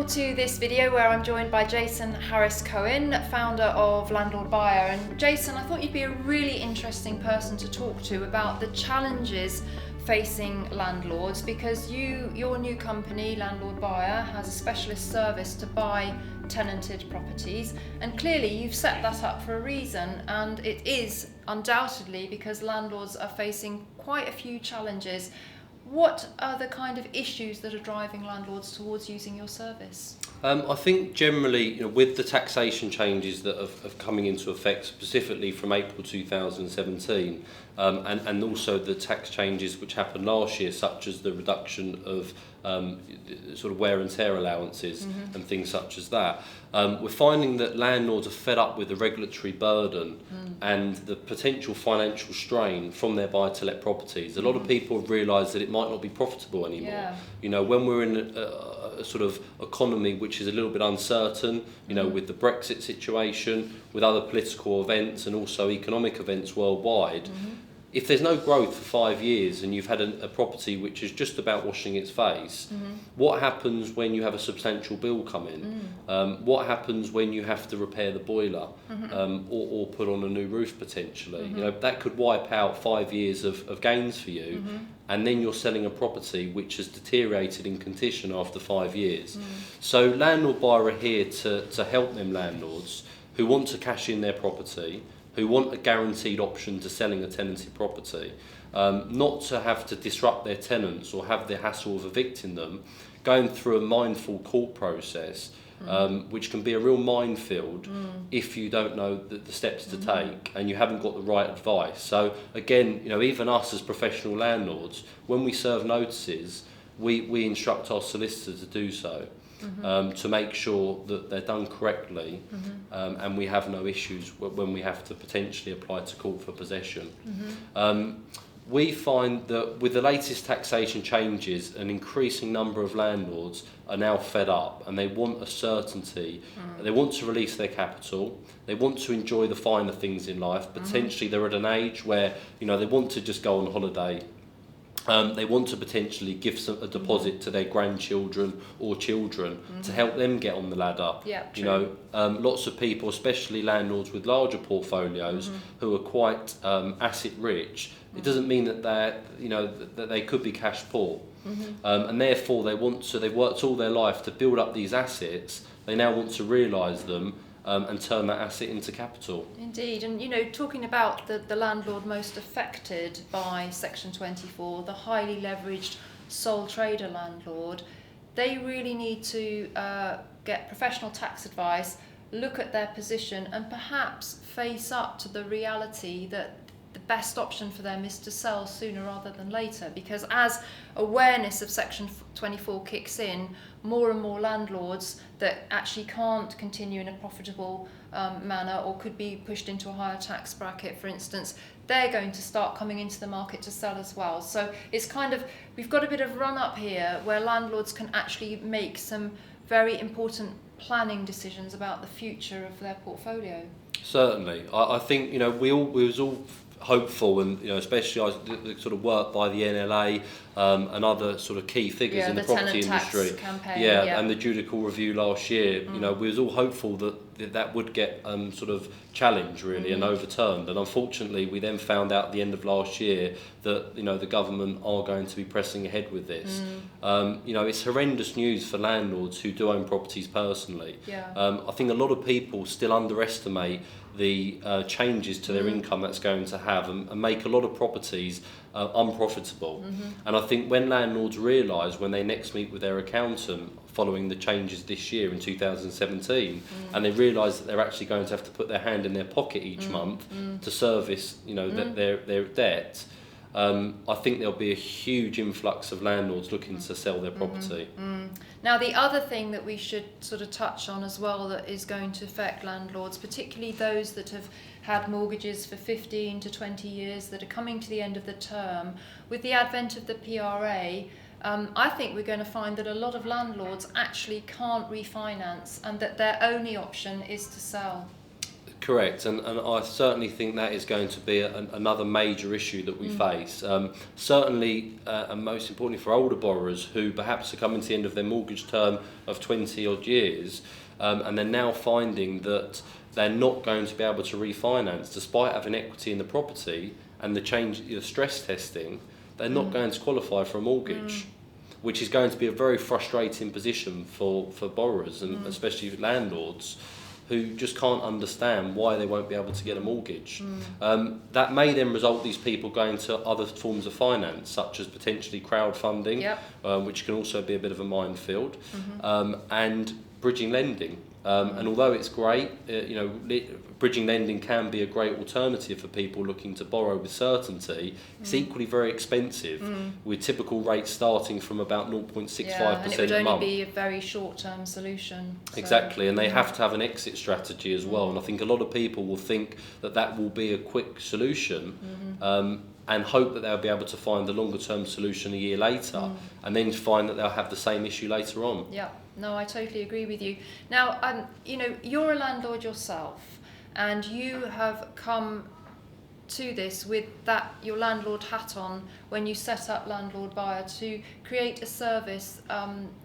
Welcome to this video where I'm joined by Jason Harris Cohen, founder of Landlord Buyer. And Jason, I thought you'd be a really interesting person to talk to about the challenges facing landlords, because your new company, Landlord Buyer, has a specialist service to buy tenanted properties, and clearly you've set that up for a reason, and it is undoubtedly because landlords are facing quite a few challenges. What are the kind of issues that are driving landlords towards using your service? I think generally, with the taxation changes that have coming into effect, specifically from April 2017, and also the tax changes which happened last year, such as the reduction of sort of wear and tear allowances and things such as that, we're finding that landlords are fed up with the regulatory burden and the potential financial strain from their buy-to-let properties. A lot of people have realised that it might not be profitable anymore. Yeah. When we're in a sort of economy which is a little bit uncertain, with the Brexit situation, with other political events and also economic events worldwide, if there's no growth for 5 years and you've had a property which is just about washing its face, what happens when you have a substantial bill come in? What happens when you have to repair the boiler or put on a new roof potentially? That could wipe out 5 years of gains for you, and then you're selling a property which has deteriorated in condition after 5 years. So Landlord Buyer are here to help them landlords who want to cash in their property, who want a guaranteed option to selling a tenanted property, not to have to disrupt their tenants or have the hassle of evicting them, going through a mindful court process, which can be a real minefield if you don't know the steps to take and you haven't got the right advice. So again, even us as professional landlords, when we serve notices, we instruct our solicitor to do so. To make sure that they're done correctly, and we have no issues when we have to potentially apply to court for possession. We find that with the latest taxation changes, an increasing number of landlords are now fed up and they want a certainty. They want to release their capital. They want to enjoy the finer things in life. Potentially they're at an age where they want to just go on holiday. They want to potentially give a deposit to their grandchildren or children to help them get on the ladder. Yeah, true. Lots of people, especially landlords with larger portfolios, who are quite asset rich. It doesn't mean that that they could be cash poor, and therefore they've worked all their life to build up these assets. They now want to realise them. And turn that asset into capital. Indeed, and talking about the landlord most affected by Section 24, the highly leveraged sole trader landlord, they really need to get professional tax advice, look at their position, and perhaps face up to the reality that the best option for them is to sell sooner rather than later, because as awareness of Section 24 kicks in, more and more landlords that actually can't continue in a profitable manner or could be pushed into a higher tax bracket, for instance, they're going to start coming into the market to sell as well. So it's we've got a bit of run up here where landlords can actually make some very important planning decisions about the future of their portfolio. Certainly. I think, we was all hopeful, and especially the sort of work by the NLA and other sort of key figures in the property industry, campaign, and the judicial review last year. We was all hopeful that would get sort of challenged really and overturned, and unfortunately we then found out at the end of last year that the government are going to be pressing ahead with this. It's horrendous news for landlords who do own properties personally. I think a lot of people still underestimate the changes to their income that's going to have and make a lot of properties unprofitable. And I think when landlords realise, when they next meet with their accountant following the changes this year in 2017, and they realise that they're actually going to have to put their hand in their pocket each month to service their debt, I think there'll be a huge influx of landlords looking to sell their property. Now, the other thing that we should sort of touch on as well that is going to affect landlords, particularly those that have had mortgages for 15 to 20 years that are coming to the end of the term, with the advent of the PRA, I think we're going to find that a lot of landlords actually can't refinance and that their only option is to sell. Correct, and I certainly think that is going to be another major issue that we face. Certainly, and most importantly for older borrowers who perhaps are coming to the end of their mortgage term of 20 odd years, and they're now finding that they're not going to be able to refinance despite having equity in the property and the stress testing. They're not going to qualify for a mortgage, which is going to be a very frustrating position for borrowers and especially landlords who just can't understand why they won't be able to get a mortgage. That may then result these people going to other forms of finance, such as potentially crowdfunding, which can also be a bit of a minefield, and bridging lending. And although it's great, bridging lending can be a great alternative for people looking to borrow with certainty. It's equally very expensive, with typical rates starting from about 0.65% a month. And it would only be a very short-term solution. So. Exactly, and they have to have an exit strategy as well. And I think a lot of people will think that will be a quick solution, and hope that they'll be able to find a longer-term solution a year later, and then find that they'll have the same issue later on. Yeah, no, I totally agree with you. Now, you're a landlord yourself, and you have come to this with your landlord hat on when you set up Landlord Buyer to create a service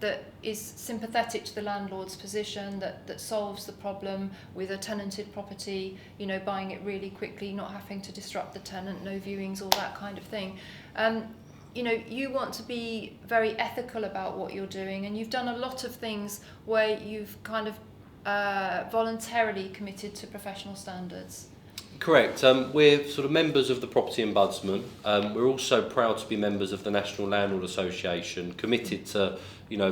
that is sympathetic to the landlord's position, that solves the problem with a tenanted property, buying it really quickly, not having to disrupt the tenant, no viewings, all that kind of thing. You want to be very ethical about what you're doing, and you've done a lot of things where you've kind of voluntarily committed to professional standards. Correct. We're sort of members of the Property Ombudsman. We're also proud to be members of the National Landlord Association, committed to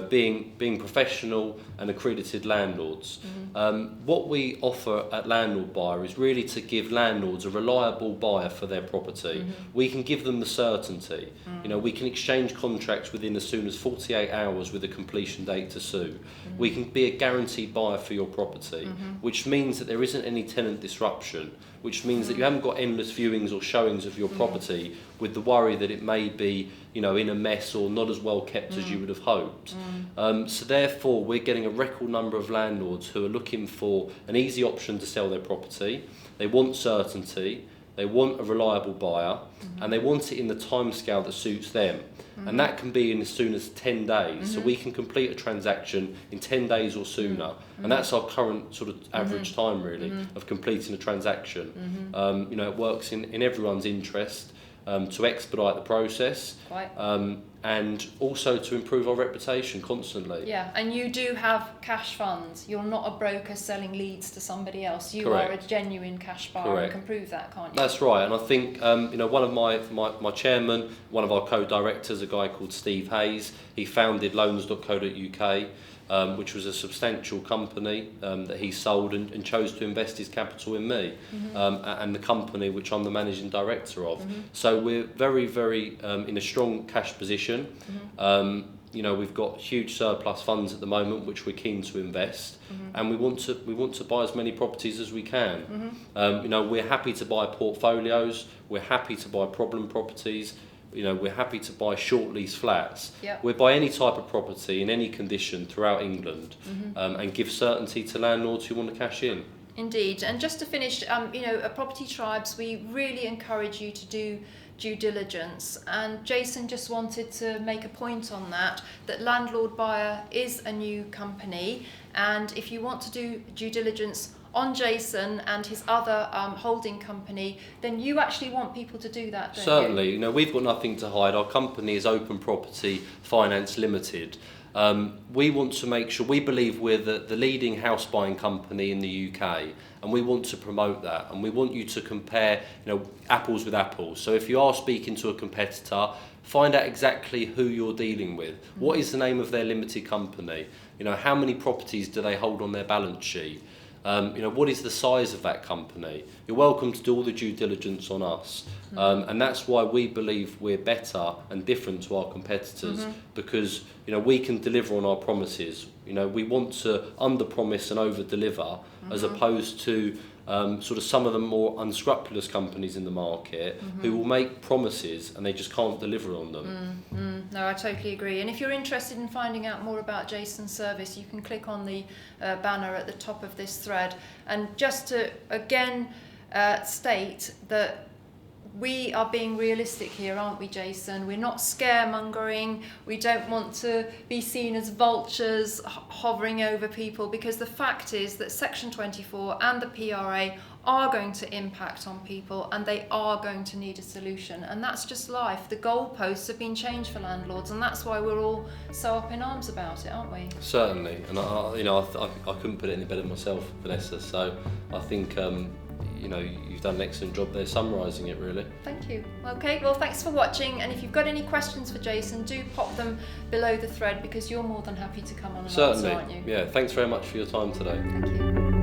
being professional and accredited landlords. What we offer at Landlord Buyer is really to give landlords a reliable buyer for their property. We can give them the certainty. We can exchange contracts within as soon as 48 hours with a completion date to sue. We can be a guaranteed buyer for your property, which means that there isn't any tenant disruption, which means that you haven't got endless viewings or showings of your property with the worry that it may be, in a mess or not as well kept as you would have hoped. So therefore, we're getting a record number of landlords who are looking for an easy option to sell their property. They want certainty, they want a reliable buyer, and they want it in the timescale that suits them. And that can be in as soon as 10 days. So we can complete a transaction in 10 days or sooner. And that's our current sort of average time, really, of completing a transaction. It works in everyone's interest to expedite the process. And also to improve our reputation constantly. Yeah, and you do have cash funds. You're not a broker selling leads to somebody else. You Correct. are a genuine cash buyer. Correct. And can prove that, can't you? That's right, and I think one of my chairman, one of our co-directors, a guy called Steve Hayes, he founded loans.co.uk, which was a substantial company that he sold and chose to invest his capital in me, and the company which I'm the managing director of. So we're very, very in a strong cash position. We've got huge surplus funds at the moment which we're keen to invest, and we want to buy as many properties as we can. We're happy to buy portfolios, we're happy to buy problem properties. We're happy to buy short lease flats. We'll buy any type of property in any condition throughout England, and give certainty to landlords who want to cash in. Indeed, and just to finish, at Property Tribes, we really encourage you to do due diligence, and Jason just wanted to make a point on that Landlord Buyer is a new company, and if you want to do due diligence on Jason and his other holding company, then you actually want people to do that, don't Certainly, you? We've got nothing to hide. Our company is Open Property Finance Limited. We want to make sure, we believe we're the leading house buying company in the UK, and we want to promote that, and we want you to compare apples with apples. So if you are speaking to a competitor, find out exactly who you're dealing with. What is the name of their limited company? How many properties do they hold on their balance sheet? What is the size of that company? You're welcome to do all the due diligence on us. And that's why we believe we're better and different to our competitors, because we can deliver on our promises. We want to under-promise and over-deliver, as opposed to sort of some of the more unscrupulous companies in the market who will make promises and they just can't deliver on them. No, I totally agree. And if you're interested in finding out more about Jason's service, you can click on the banner at the top of this thread. And just to again state that we are being realistic here, aren't we, Jason? We're not scaremongering. We don't want to be seen as vultures hovering over people, because the fact is that Section 24 and the PRA are going to impact on people and they are going to need a solution. And that's just life. The goalposts have been changed for landlords, and that's why we're all so up in arms about it, aren't we? Certainly. And I couldn't put it any better myself, Vanessa. So I think you've done an excellent job there summarising it, really. Thank you. Okay, well, thanks for watching, and if you've got any questions for Jason, do pop them below the thread, because you're more than happy to come on and answer, aren't you? Yeah, thanks very much for your time today. Thank you.